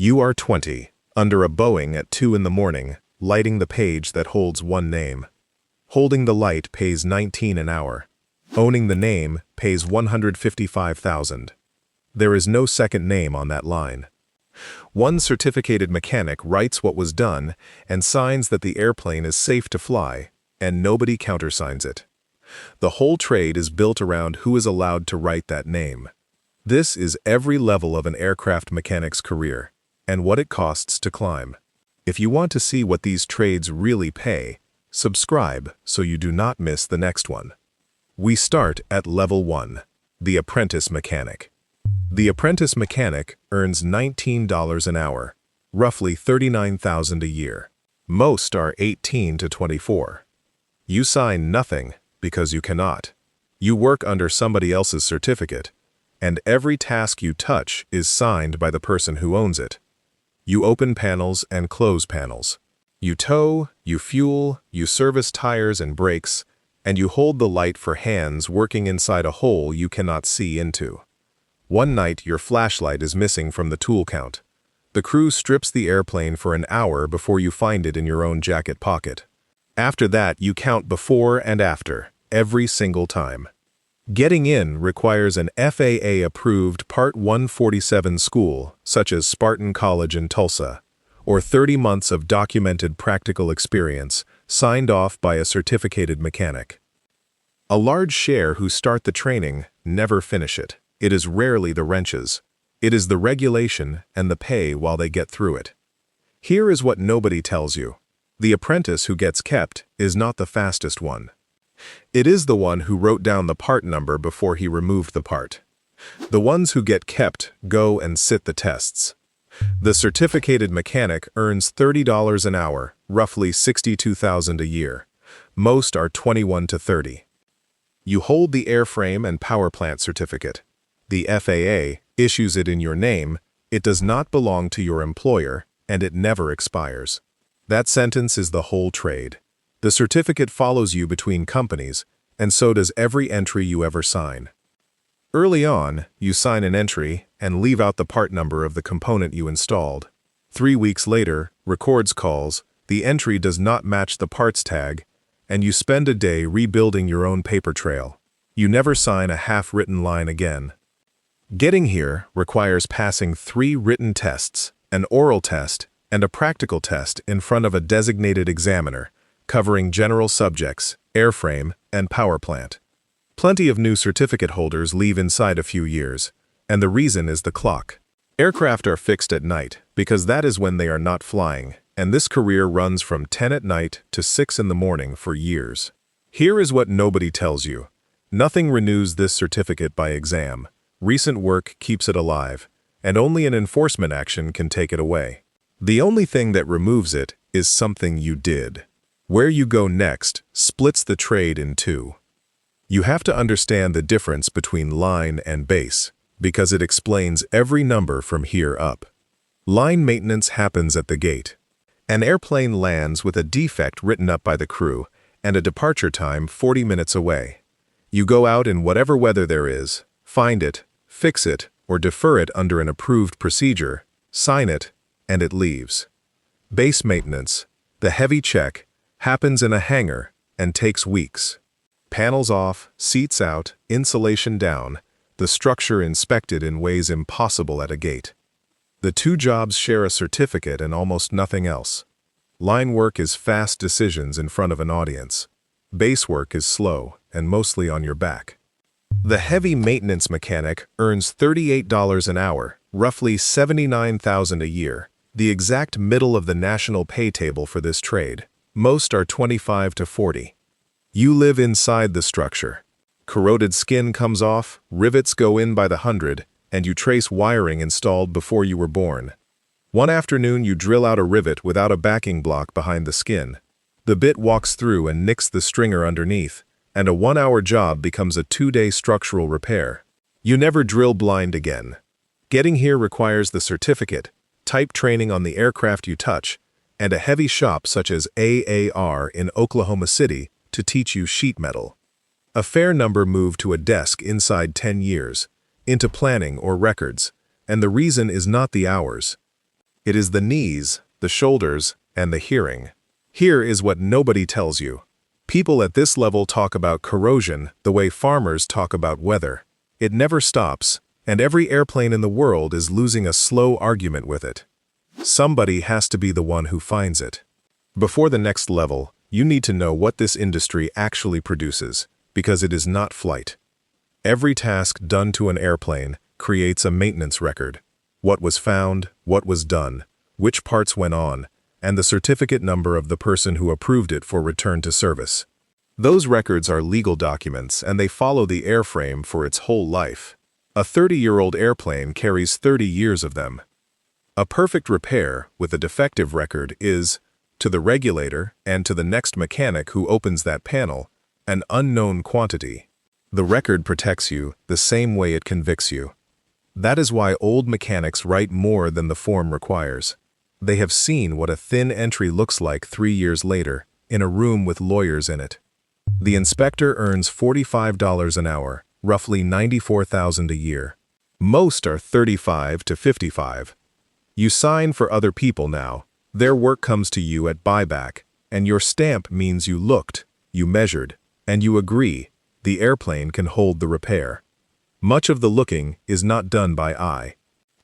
You are 20, under a Boeing at 2 in the morning, lighting the page that holds one name. Holding the light pays $19 an hour. Owning the name pays $155,000. There is no second name on that line. One certificated mechanic writes what was done and signs that the airplane is safe to fly, and nobody countersigns it. The whole trade is built around who is allowed to write that name. This is every level of an aircraft mechanic's career, and what it costs to climb. If you want to see what these trades really pay, subscribe so you do not miss the next one. We start at Level 1, the Apprentice Mechanic. The Apprentice Mechanic earns $19 an hour, roughly $39,000 a year. Most are 18 to 24. You sign nothing because you cannot. You work under somebody else's certificate, and every task you touch is signed by the person who owns it. You open panels and close panels. You tow, you fuel, you service tires and brakes, and you hold the light for hands working inside a hole you cannot see into. One night your flashlight is missing from the tool count. The crew strips the airplane for an hour before you find it in your own jacket pocket. After that, you count before and after, every single time. Getting in requires an FAA-approved Part 147 school, such as Spartan College in Tulsa, or 30 months of documented practical experience, signed off by a certificated mechanic. A large share who start the training never finish it. It is rarely the wrenches. It is the regulation and the pay while they get through it. Here is what nobody tells you. The apprentice who gets kept is not the fastest one. It is the one who wrote down the part number before he removed the part. The ones who get kept go and sit the tests. The certificated mechanic earns $30 an hour, roughly $62,000 a year. Most are 21 to 30. You hold the airframe and power plant certificate. The FAA issues it in your name, it does not belong to your employer, and it never expires. That sentence is the whole trade. The certificate follows you between companies, and so does every entry you ever sign. Early on, you sign an entry and leave out the part number of the component you installed. 3 weeks later, records calls, the entry does not match the parts tag, and you spend a day rebuilding your own paper trail. You never sign a half-written line again. Getting here requires passing 3 written tests, an oral test, and a practical test in front of a designated examiner, covering general subjects, airframe, and power plant. Plenty of new certificate holders leave inside a few years, and the reason is the clock. Aircraft are fixed at night because that is when they are not flying, and this career runs from 10 at night to 6 in the morning for years. Here is what nobody tells you. Nothing renews this certificate by exam. Recent work keeps it alive, and only an enforcement action can take it away. The only thing that removes it is something you did. Where you go next splits the trade in two. You have to understand the difference between line and base, because it explains every number from here up. Line maintenance happens at the gate. An airplane lands with a defect written up by the crew and a departure time 40 minutes away. You go out in whatever weather there is, find it, fix it, or defer it under an approved procedure, sign it, and it leaves. Base maintenance, the heavy check, happens in a hangar and takes weeks. Panels off, seats out, insulation down, the structure inspected in ways impossible at a gate. The two jobs share a certificate and almost nothing else. Line work is fast decisions in front of an audience. Base work is slow and mostly on your back. The heavy maintenance mechanic earns $38 an hour, roughly $79,000 a year, the exact middle of the national pay table for this trade. Most are 25 to 40. You live inside the structure. Corroded skin comes off, rivets go in by the hundred, and you trace wiring installed before you were born. One afternoon you drill out a rivet without a backing block behind the skin. The bit walks through and nicks the stringer underneath, and a 1-hour job becomes a 2-day structural repair. You never drill blind again. Getting here requires the certificate, type training on the aircraft you touch, and a heavy shop such as AAR in Oklahoma City to teach you sheet metal. A fair number move to a desk inside 10 years, into planning or records, and the reason is not the hours. It is the knees, the shoulders, and the hearing. Here is what nobody tells you. People at this level talk about corrosion the way farmers talk about weather. It never stops, and every airplane in the world is losing a slow argument with it. Somebody has to be the one who finds it. Before the next level, you need to know what this industry actually produces, because it is not flight. Every task done to an airplane creates a maintenance record. What was found, what was done, which parts went on, and the certificate number of the person who approved it for return to service. Those records are legal documents, and they follow the airframe for its whole life. A 30-year-old airplane carries 30 years of them. A perfect repair with a defective record is, to the regulator and to the next mechanic who opens that panel, an unknown quantity. The record protects you the same way it convicts you. That is why old mechanics write more than the form requires. They have seen what a thin entry looks like 3 years later, in a room with lawyers in it. The inspector earns $45 an hour, roughly $94,000 a year. Most are 35 to 55. You sign for other people now. Their work comes to you at buyback, and your stamp means you looked, you measured, and you agree the airplane can hold the repair. Much of the looking is not done by eye.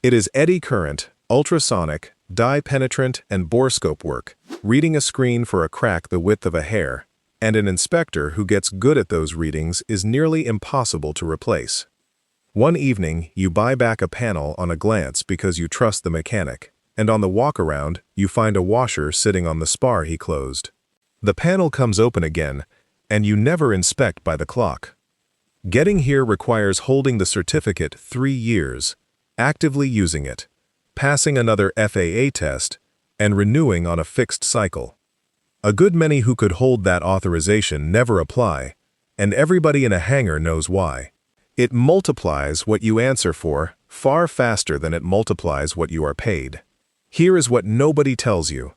It is eddy current, ultrasonic, dye penetrant, and borescope work, reading a screen for a crack the width of a hair, and an inspector who gets good at those readings is nearly impossible to replace. One evening, you buy back a panel on a glance because you trust the mechanic, and on the walk-around, you find a washer sitting on the spar he closed. The panel comes open again, and you never inspect by the clock. Getting here requires holding the certificate 3 years, actively using it, passing another FAA test, and renewing on a fixed cycle. A good many who could hold that authorization never apply, and everybody in a hangar knows why. It multiplies what you answer for far faster than it multiplies what you are paid. Here is what nobody tells you.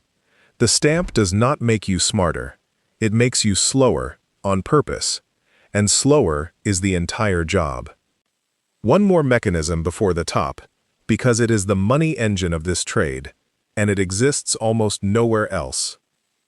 The stamp does not make you smarter. It makes you slower, on purpose. And slower is the entire job. One more mechanism before the top, because it is the money engine of this trade, and it exists almost nowhere else.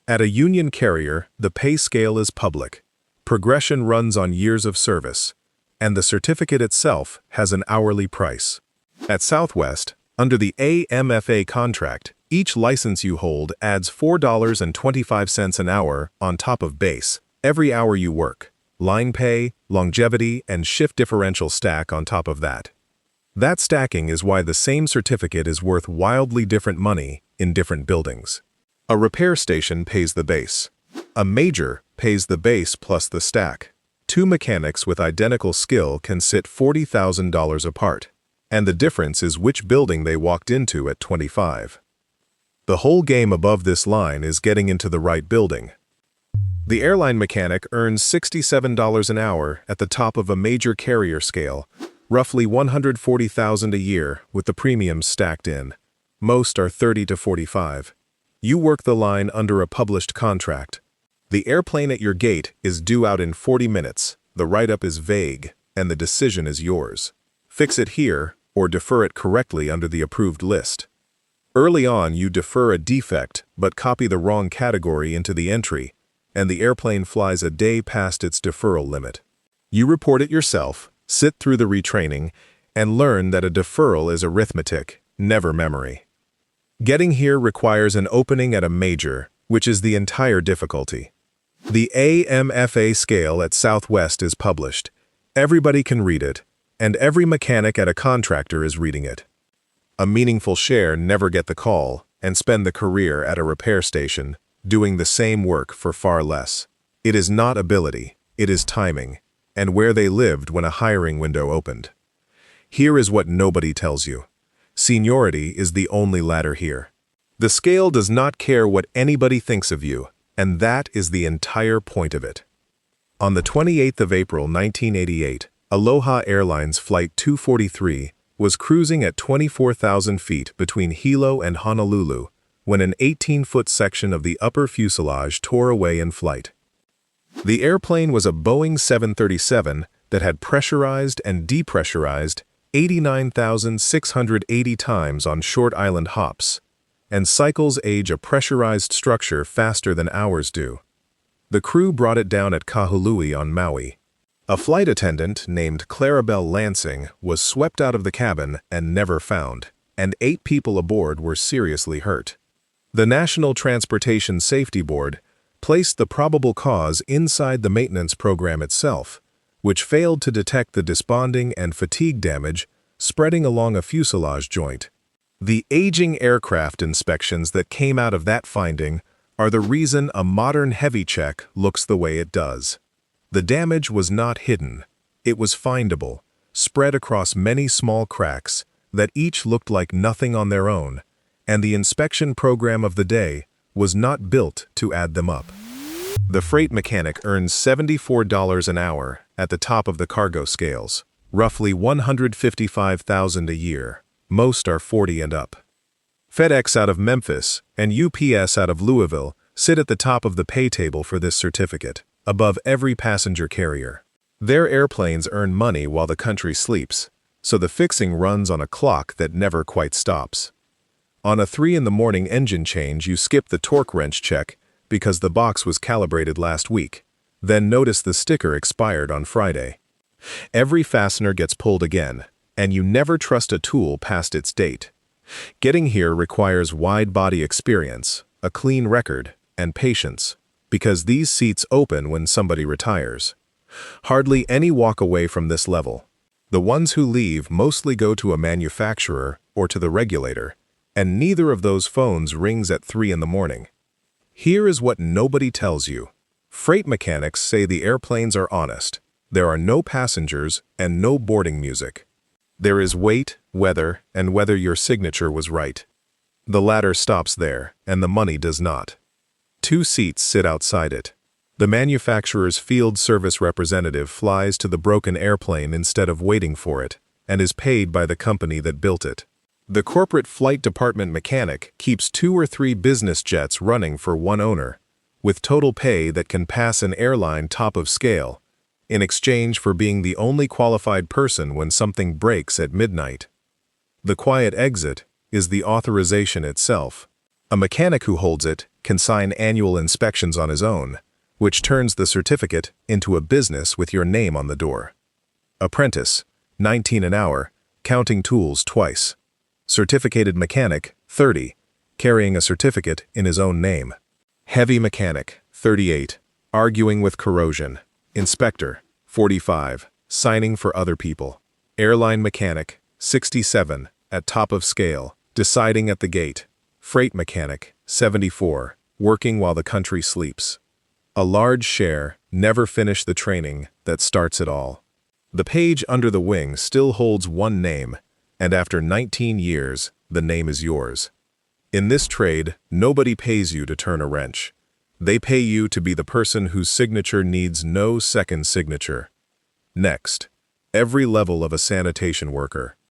At a union carrier, the pay scale is public. Progression runs on years of service, and the certificate itself has an hourly price. At Southwest, under the AMFA contract, each license you hold adds $4.25 an hour on top of base, every hour you work. Line pay, longevity, and shift differential stack on top of that. That stacking is why the same certificate is worth wildly different money in different buildings. A repair station pays the base. A major pays the base plus the stack. 2 mechanics with identical skill can sit $40,000 apart, and the difference is which building they walked into at 25. The whole game above this line is getting into the right building. The airline mechanic earns $67 an hour at the top of a major carrier scale, roughly $140,000 a year with the premiums stacked in. Most are 30 to 45. You work the line under a published contract. The airplane at your gate is due out in 40 minutes, the write-up is vague, and the decision is yours. Fix it here, or defer it correctly under the approved list. Early on, you defer a defect, but copy the wrong category into the entry, and the airplane flies a day past its deferral limit. You report it yourself, sit through the retraining, and learn that a deferral is arithmetic, never memory. Getting here requires an opening at a major, which is the entire difficulty. The AMFA scale at Southwest is published. Everybody can read it, and every mechanic at a contractor is reading it. A meaningful share never get the call and spend the career at a repair station, doing the same work for far less. It is not ability, it is timing, and where they lived when a hiring window opened. Here is what nobody tells you. Seniority is the only ladder here. The scale does not care what anybody thinks of you, and that is the entire point of it. On the 28th of April 1988, Aloha Airlines Flight 243 was cruising at 24,000 feet between Hilo and Honolulu when an 18-foot section of the upper fuselage tore away in flight. The airplane was a Boeing 737 that had pressurized and depressurized 89,680 times on short island hops. and cycles age a pressurized structure faster than ours do. The crew brought it down at Kahului on Maui. A flight attendant named Clarabelle Lansing was swept out of the cabin and never found, and 8 people aboard were seriously hurt. The National Transportation Safety Board placed the probable cause inside the maintenance program itself, which failed to detect the desponding and fatigue damage spreading along a fuselage joint. The aging aircraft inspections that came out of that finding are the reason a modern heavy check looks the way it does. The damage was not hidden. It was findable, spread across many small cracks that each looked like nothing on their own, and the inspection program of the day was not built to add them up. The freight mechanic earns $74 an hour at the top of the cargo scales, roughly $155,000 a year. Most are 40 and up. FedEx out of Memphis and UPS out of Louisville sit at the top of the pay table for this certificate, above every passenger carrier. Their airplanes earn money while the country sleeps, so the fixing runs on a clock that never quite stops. On a 3 in the morning engine change, you skip the torque wrench check because the box was calibrated last week, then notice the sticker expired on Friday. Every fastener gets pulled again, and you never trust a tool past its date. Getting here requires wide-body experience, a clean record, and patience, because these seats open when somebody retires. Hardly any walk away from this level. The ones who leave mostly go to a manufacturer or to the regulator, and neither of those phones rings at 3 in the morning. Here is what nobody tells you. Freight mechanics say the airplanes are honest. There are no passengers and no boarding music. There is weight, weather, and whether your signature was right. The ladder stops there, and the money does not. 2 seats sit outside it. The manufacturer's field service representative flies to the broken airplane instead of waiting for it, and is paid by the company that built it. The corporate flight department mechanic keeps 2 or 3 business jets running for one owner, with total pay that can pass an airline top of scale, in exchange for being the only qualified person when something breaks at midnight. The quiet exit is the authorization itself. A mechanic who holds it can sign annual inspections on his own, which turns the certificate into a business with your name on the door. Apprentice, 19 an hour, counting tools twice. Certificated mechanic, 30, carrying a certificate in his own name. Heavy mechanic, 38, arguing with corrosion. Inspector, 45, signing for other people. Airline mechanic, 67, at top of scale, deciding at the gate. Freight mechanic, 74, working while the country sleeps. A large share never finish the training that starts it all. The page under the wing still holds one name, and after 19 years, the name is yours. In this trade, nobody pays you to turn a wrench. They pay you to be the person whose signature needs no second signature. Next, every level of a sanitation worker.